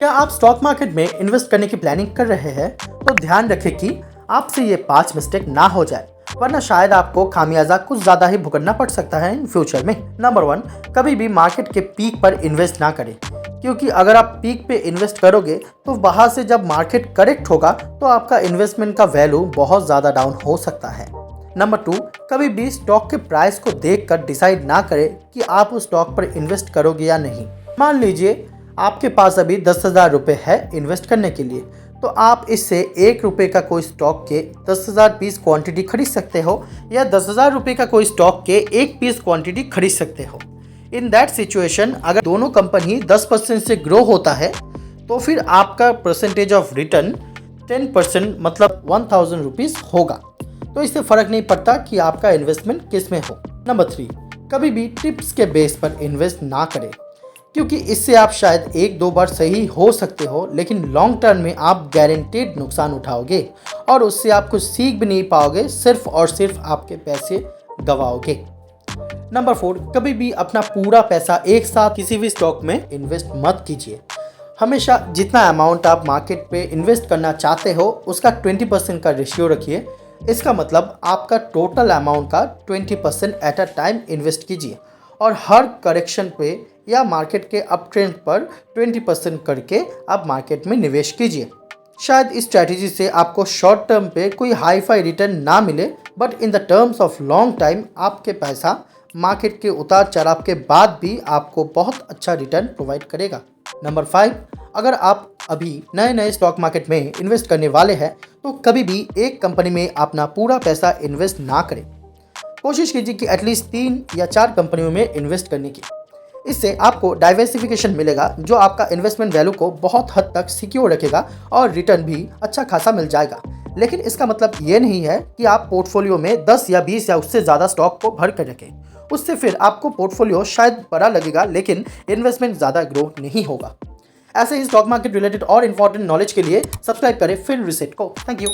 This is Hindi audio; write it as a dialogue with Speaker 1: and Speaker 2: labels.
Speaker 1: क्या आप स्टॉक मार्केट में इन्वेस्ट करने की प्लानिंग कर रहे हैं तो ध्यान रखें कि आपसे ये 5 मिस्टेक ना हो जाए, वरना शायद आपको खामियाजा कुछ ज़्यादा ही भुगतना पड़ सकता है इन फ्यूचर में। नंबर 1, कभी भी मार्केट के पीक पर इन्वेस्ट ना करें, क्योंकि अगर आप पीक पे इन्वेस्ट करोगे तो वहाँ से जब मार्केट करेक्ट होगा तो आपका इन्वेस्टमेंट का वैल्यू बहुत ज़्यादा डाउन हो सकता है। नंबर 2, कभी भी स्टॉक के प्राइस को देखकर डिसाइड ना करें कि आप उस स्टॉक पर इन्वेस्ट करोगे या नहीं। मान लीजिए आपके पास अभी 10,000 रुपये है इन्वेस्ट करने के लिए, तो आप इससे 1 रुपये का कोई स्टॉक के 10,000 पीस क्वांटिटी खरीद सकते हो, या 10,000 रुपये का कोई स्टॉक के 1 पीस क्वांटिटी खरीद सकते हो। इन दैट सिचुएशन अगर दोनों कंपनी 10% से ग्रो होता है तो फिर आपका परसेंटेज ऑफ रिटर्न 10% मतलब 1,000 रुपीज़ होगा। तो इससे फ़र्क नहीं पड़ता कि आपका इन्वेस्टमेंट किस में हो। नंबर 3, कभी भी टिप्स के बेस पर इन्वेस्ट ना करें, क्योंकि इससे आप शायद 1-2 बार सही हो सकते हो, लेकिन लॉन्ग टर्म में आप गारंटीड नुकसान उठाओगे और उससे आप कुछ सीख भी नहीं पाओगे, सिर्फ और सिर्फ आपके पैसे गवाओगे। नंबर 4, कभी भी अपना पूरा पैसा एक साथ किसी भी स्टॉक में इन्वेस्ट मत कीजिए। हमेशा जितना अमाउंट आप मार्केट पे इन्वेस्ट करना चाहते हो उसका 20% का रेशियो रखिए। इसका मतलब आपका टोटल अमाउंट का 20% एट अ टाइम इन्वेस्ट कीजिए और हर करेक्शन पे या मार्केट के अप ट्रेंड पर 20% करके आप मार्केट में निवेश कीजिए। शायद इस स्ट्रैटेजी से आपको शॉर्ट टर्म पे कोई हाई फाई रिटर्न ना मिले, but in the terms of long time आपके पैसा मार्केट के उतार चढ़ाव के बाद भी आपको बहुत अच्छा रिटर्न प्रोवाइड करेगा। नंबर 5, अगर आप अभी नए नए स्टॉक मार्केट में इन्वेस्ट करने वाले हैं तो कभी भी एक कंपनी में अपना पूरा पैसा इन्वेस्ट ना करें। कोशिश कीजिए कि एटलीस्ट 3 या 4 कंपनियों में इन्वेस्ट करने की। इससे आपको डाइवर्सिफिकेशन मिलेगा जो आपका इन्वेस्टमेंट वैल्यू को बहुत हद तक सिक्योर रखेगा और रिटर्न भी अच्छा खासा मिल जाएगा। लेकिन इसका मतलब ये नहीं है कि आप पोर्टफोलियो में 10 या 20 या उससे ज़्यादा स्टॉक को भर कर रखें। उससे फिर आपको पोर्टफोलियो शायद बड़ा लगेगा लेकिन इन्वेस्टमेंट ज़्यादा ग्रो नहीं होगा। ऐसे ही स्टॉक मार्केट रिलेटेड और इन्फॉर्मेटिव नॉलेज के लिए सब्सक्राइब करें फिल्म रीसेट को। Thank you.